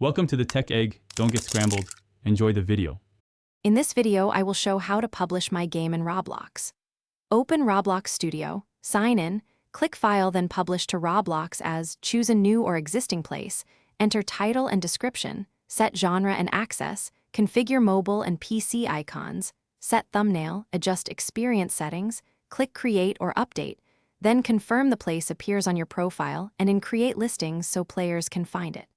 Welcome to the Tech Egg. Don't get scrambled. Enjoy the video. In this video, I will show how to publish my game in Roblox. Open Roblox Studio, sign in, click File, then Publish to Roblox as choose a new or existing place, enter title and description, set genre and access, configure mobile and PC icons, set thumbnail, adjust experience settings, click Create or Update, then confirm the place appears on your profile and in Create Listings so players can find it.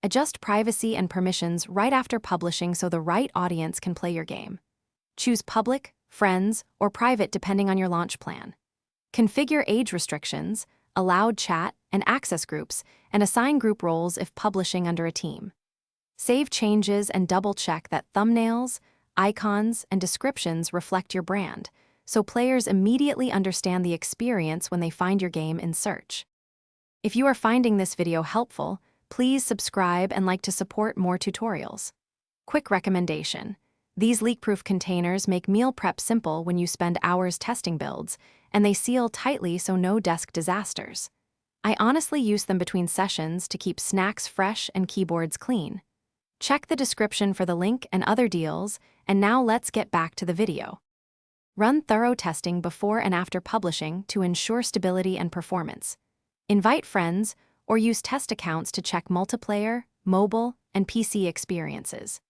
Adjust privacy and permissions right after publishing so the right audience can play your game. Choose public, friends, or private depending on your launch plan. Configure age restrictions, allowed chat and access groups, and assign group roles if publishing under a team. Save changes and double-check that thumbnails, icons, and descriptions reflect your brand, so players immediately understand the experience when they find your game in search. If you are finding this video helpful, please subscribe and like to support more tutorials. Quick recommendation. These leak-proof containers make meal prep simple when you spend hours testing builds, and they seal tightly so no desk disasters. I honestly use them between sessions to keep snacks fresh and keyboards clean. Check the description for the link and other deals, and now let's get back to the video. Run thorough testing before and after publishing to ensure stability and performance. Invite friends, or use test accounts to check multiplayer, mobile, and PC experiences.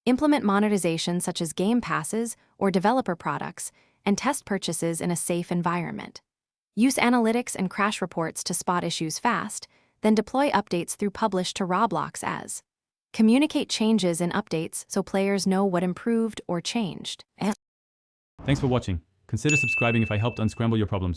Implement monetization such as game passes or developer products, and test purchases in a safe environment. Use analytics and crash reports to spot issues fast, then deploy updates through Publish to Roblox as. Communicate changes in updates so players know what improved or changed. Thanks for watching. Consider subscribing if I helped unscramble your problems.